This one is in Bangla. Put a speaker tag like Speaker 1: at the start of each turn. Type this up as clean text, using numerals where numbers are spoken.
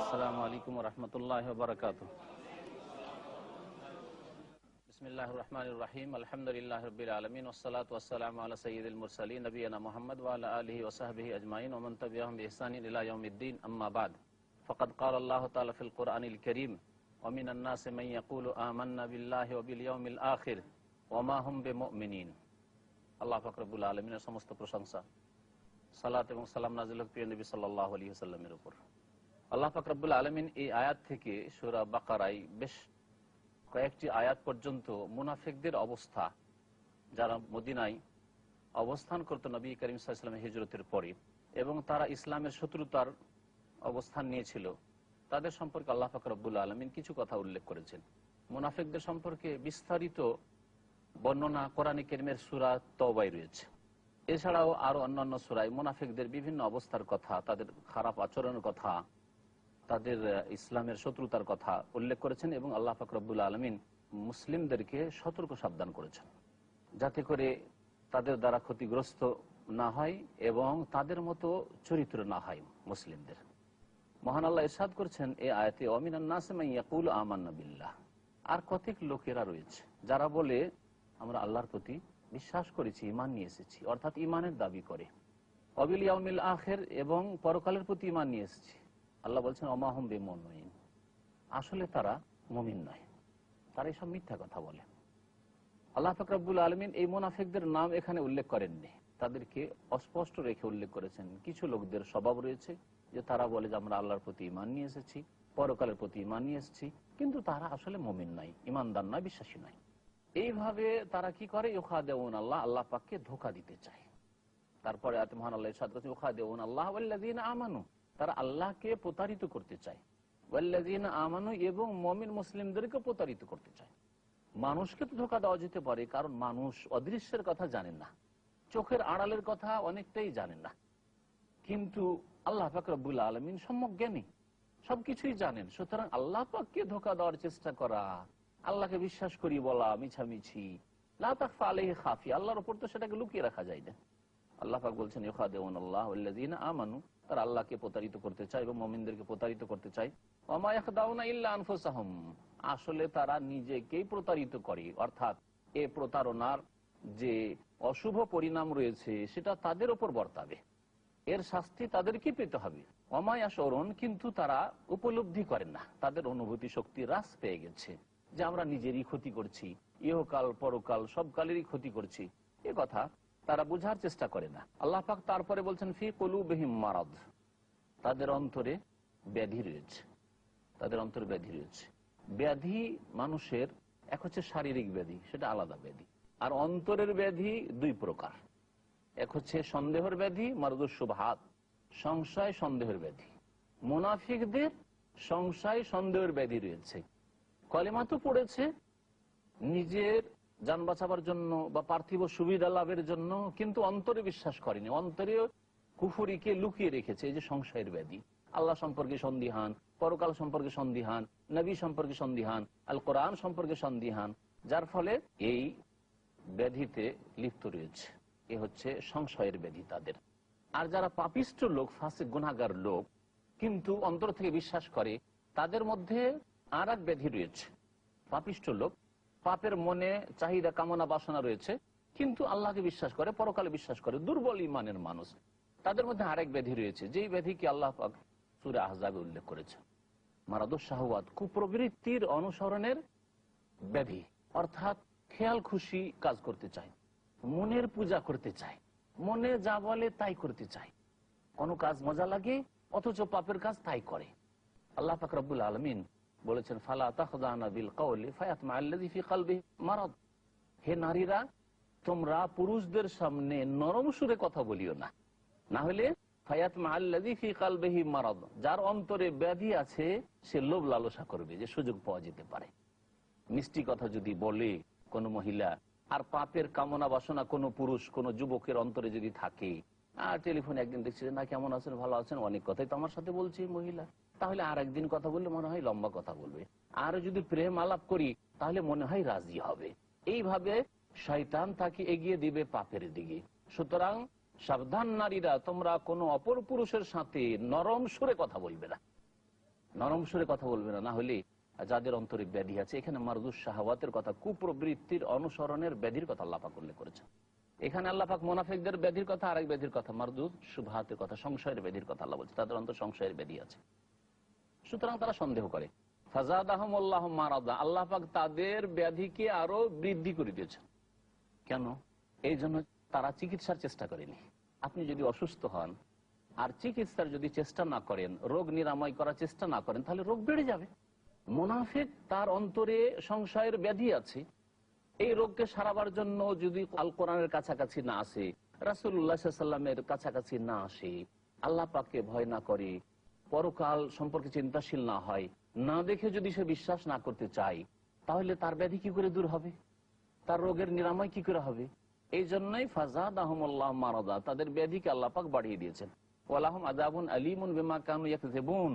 Speaker 1: আসসালামু আলাইকুম ওয়া রাহমাতুল্লাহি ওয়া বারাকাতুহু। বিসমিল্লাহির রহমানির রহিম। আলহামদুলিল্লাহি রাব্বিল আলামিন ওয়াস সালাতু ওয়াস সালামু আলা সাইয়্যিদিল মুরসালিন নবিয়িনা মুহাম্মদ ওয়া আলা আলিহি ওয়া সাহবিহি আজমাইন ওয়া মান তাবি'আহুম বিইহসানিন ইলা ইয়াউমিদ্দিন, আম্মা বা'দ। ফাকাদ ক্বালা আল্লাহু তাআলা ফিল কুরআনিল কারীম ওয়া মিনান নাসি মান ইয়াকুলু আমান্না বিল্লাহি ওয়া বিল ইয়াউমিল আখির ওয়া মা হুম বিমুমিনিন। আল্লাহ পাক রব্বুল আলামিনের সমস্ত প্রশংসা, সালাত এবং সালাম নাযিল হোক প্রিয় নবী সাল্লাল্লাহু আলাইহি ওয়াসাল্লামের উপর। আল্লাহ পাক রব্বুল আলামিন এই আয়াত থেকে সূরা বাকারায় বেশ কয়েকটি আয়াত পর্যন্ত মুনাফিকদের অবস্থা, যারা মদিনায় অবস্থান করত নবী করিম সাল্লাল্লাহু আলাইহি ওয়াসাল্লামের হিজরতের পরে এবং তারা ইসলামের শত্রুতার অবস্থান নিয়েছিল, তাদের সম্পর্কে আল্লাহ পাক রব্বুল আলামিন কিছু কথা উল্লেখ করেছেন। মুনাফিকদের সম্পর্কে বিস্তারিত বর্ণনা কোরআনে কারীমের সূরা তাওবায় রয়েছে। এছাড়াও আরো অন্যান্য সূরায় মুনাফিকদের বিভিন্ন অবস্থার কথা, তাদের খারাপ আচরণের কথা, তাদের ইসলামের শত্রুতার কথা উল্লেখ করেছেন এবং আল্লাহ পাক রব্বুল আলামিন মুসলিমদেরকে সতর্ক সাবধান করেছেন যাতে করে তাদের দ্বারা ক্ষতিগ্রস্ত না হয় এবং তাদের মতো চরিত্র না হয় মুসলিমদের। মহান আল্লাহ ইরশাদ করেছেন এই আয়াতে, ওয়া মিনান নাসি মান ইয়াকুলু আমান্না বিল্লাহ। আর কতক লোকেরা রয়েছে যারা বলে আমরা আল্লাহর প্রতি বিশ্বাস করেছি, ঈমান নিয়ে এসেছি, অর্থাৎ ঈমানের দাবি করে, ওয়া বিল ইয়াউমিল আখির এবং পরকালের প্রতি ঈমান নিয়ে এসেছি। আল্লাহ বলছেন ওয়া মা হুম বিমুমিনিন, আসলে তারা মুমিন নয়, তারা এসব মিথ্যা কথা বলে। আল্লাহ পাক রব্বুল আলামিন এই মুনাফিকদের নাম এখানে উল্লেখ করেননি, তাদেরকে অস্পষ্ট রেখে উল্লেখ করেছেন। কিছু লোকদের স্বভাব রয়েছে যে তারা বলে যে আমরা আল্লাহর প্রতি ঈমান নিয়ে এসেছি, পরকালের প্রতি ঈমান নিয়ে এসেছি, কিন্তু তারা আসলে মুমিন নয়, ঈমানদার নয়, বিশ্বাসী নয়। এইভাবে তারা কি করে? ইউখাদিউন আল্লাহ, আল্লাহ পাককে ধোঁকা দিতে চায়। তারপরে আয়াতে মহান আল্লাহ ইরশাদ করেছেন ইউখাদিউন আল্লাহ ওয়াল্লাযীনা আমানু, তারা আল্লাহকে প্রতারিত করতে চায়, ওয়াল্লাযীনা আমানু এবং মুমিন মুসলিমদেরকে প্রতারিত করতে চায়। মানুষকে তো ধোঁকা দেওয়া যেতে পারে, কারণ মানুষ অদৃশ্যের কথা জানেন না, চোখের আড়ালের কথা অনেকটাই জানেন না, কিন্তু আল্লাহ পাক রব্বুল আলামিন সম্যক জ্ঞানী, সবকিছুই জানেন। সুতরাং আল্লাহ পাককে ধোঁকা দেওয়ার চেষ্টা করা, আল্লাহকে বিশ্বাস করি বলা মিছামিছি, লা তাখফা আলাইহি খাফিয়া, আল্লাহর উপর তো সেটাকে লুকিয়ে রাখা যায় না। আল্লাহ পাক বলছেন ইউখাদিউন আল্লাহ ওয়াল্লাযীনা আমানু, তারা আল্লাহকে প্রতারিত করতে চায় এবং মুমিনদেরকে প্রতারিত করতে চায়। ওয়া মা ইয়াখদাউনা ইল্লা আনফুসাহুম, আসলে তারা নিজেকেই প্রতারিত করে, অর্থাৎ এই প্রতারণার যে অশুভ পরিণাম রয়েছে সেটা তাদের উপর বর্তাবে, এর শাস্তি তাদেরকে পেতে হবে। ওয়া মা ইয়াশউরুন, কিন্তু তারা উপলব্ধি করেন না, তাদের অনুভূতি শক্তি হ্রাস পেয়ে গেছে যে আমরা নিজেরই ক্ষতি করছি, ইহকাল পরকাল সব কালেরই ক্ষতি করছি, এ কথা তারা বুঝার চেষ্টা করে না। আল্লাহ পাক তারপরে বলছেন ফি কুলুবিহিম মারাদ, তাদের অন্তরে ব্যাধি রয়েছে, তাদের অন্তরে ব্যাধি রয়েছে। ব্যাধি মানুষের এক হচ্ছে শারীরিক ব্যাধি, সেটা আলাদা ব্যাধি, আর অন্তরের ব্যাধি দুই প্রকার। এক হচ্ছে সন্দেহের ব্যাধি, মারদুস শুবহাত, সংশয় সন্দেহের ব্যাধি। মুনাফিকদের সংশয় সন্দেহের ব্যাধি রয়েছে, কলেমা তো পড়েছে নিজের জান বাঁচাবার জন্য বা পার্থিব সুবিধা লাভের জন্য, কিন্তু অন্তরে বিশ্বাস করেনি, অন্তরে কুফরিকে লুকিয়ে রেখেছে। এই যে সংশয়ের ব্যাধি, আল্লাহ সম্পর্কে সন্দিহান, পরকাল সম্পর্কে সন্দিহান, নবী সম্পর্কে সন্দিহান, আল কোরআন সম্পর্কে সন্দিহান, যার ফলে এই ব্যাধিতে লিপ্ত রয়েছে। এ হচ্ছে সংশয়ের ব্যাধি তাদের। আর যারা পাপিষ্ঠ লোক, ফাসিক গুনাহগার লোক, কিন্তু অন্তর থেকে বিশ্বাস করে, তাদের মধ্যে আর এক ব্যাধি রয়েছে। পাপিষ্ঠ লোক, পাপের মনে চাহিদা কামনা বাসনা রয়েছে, কিন্তু আল্লাহকে বিশ্বাস করে, পরকালে বিশ্বাস করে, দুর্বল ঈমানের মানুষ, তাদের মধ্যে আরেক ব্যাধি রয়েছে, যেই ব্যাধিকে আল্লাহ পাক সূরা আহজাবে উল্লেখ করেছে, মারাদুস শাহওয়াত, কুপ্রবৃত্তির অনুসরণের ব্যাধি। অর্থাৎ খেয়াল খুশি কাজ করতে চায়, মনের পূজা করতে চায়, মনে যা বলে তাই করতে চায়, কোনো কাজ মজা লাগে অথচ পাপের কাজ তাই করে। আল্লাহ পাক রব্বুল আলামিন বলেছেন ফালা তাখদানা বিল কওলি ফায়াতমা আল্লাযী ফি কলবিহি মারাদ, হে নারীরা তোমরা পুরুষদের সামনে নরম সুরে কথা বলিও না, না হলে ফায়াতমা আল্লাযী ফি কলবিহি মারাদ, যার অন্তরে ব্যাধি আছে সে লোভ লালসা করবে যে সুযোগ পাওয়া যেতে পারে। মিষ্টি কথা যদি বলে কোনো মহিলা, আর পাপের কামনা বাসনা কোনো পুরুষ, কোনো যুবকের অন্তরে যদি থাকে, আর টেলিফোনে একদিন দেখছি না কেমন আছেন, ভালো আছেন, অনেক কথাই তো আমার সাথে বলছে মহিলা, তাহলে আর একদিন কথা বললে মনে হয় লম্বা কথা বলবে, আর যদি প্রেম আলাপ করি তাহলে মনে হয় রাজি হবে। এইভাবে শয়তান তাকে এগিয়ে দিবে পাপের দিকে। সুতরাং সাবধান নারীরা, তোমরা কোনো অপর পুরুষের সাথে নরম সুরে কথা বলবে না, নরম সুরে কথা বলবে না, না হলে যাদের অন্তরে ব্যাধি আছে, এখানে মারদুস শাহাওয়াতের কথা, কুপ্রবৃত্তির অনুসরণের ব্যাধির কথা আল্লাহ পাক উল্লেখ করেছেন। এখানে আল্লাহ পাক মুনাফিকদের ব্যাধির কথা, আরেক ব্যাধির কথা, মারদুস শুবহাতের কথা, সংশয়ের ব্যাধির কথা আল্লাহ বলছে, তাদের অন্তর সংশয়ের ব্যাধি আছে, সুতরাং তারা সন্দেহ করে। ফাযাদাহুমুল্লাহু মারাদা, আল্লাহ পাক তাদের ব্যাধিকে আরো বৃদ্ধি করে দিয়েছেন। কেন? এই জন্য তারা চিকিৎসার চেষ্টা করেনি। আপনি যদি অসুস্থ হন আর চিকিৎসার যদি চেষ্টা না করেন, রোগ নিরাময় করার চেষ্টা না করেন, তাহলে রোগ বেড়ে যাবে। মুনাফিক তার অন্তরে সংশয়ের ব্যাধি আছে, এই রোগকে সারাবার জন্য যদি আল কোরআনের কাছাকাছি না আসে, রাসূলুল্লাহ সাল্লাল্লাহু আলাইহি ওয়াসাল্লামের কাছাকাছি না আসে, আল্লাহ পাককে ভয় না করে, পরকাল সম্পর্কে চিন্তাশীল না হয়, না দেখে যদি সে বিশ্বাস না করতে চায়, তাহলে তার ব্যাধি কি করে দূর হবে, তার রোগের নিরাময় কি করে হবে? এই জন্যই ফাযাদাহুমুল্লাহু মারাদা, তাদের ব্যাধিকে আল্লাহ পাক বাড়িয়ে দিয়েছেন। ওয়ালাহুম আযাবুন আলীমুন বিমা কানু ইয়াকযিবুন,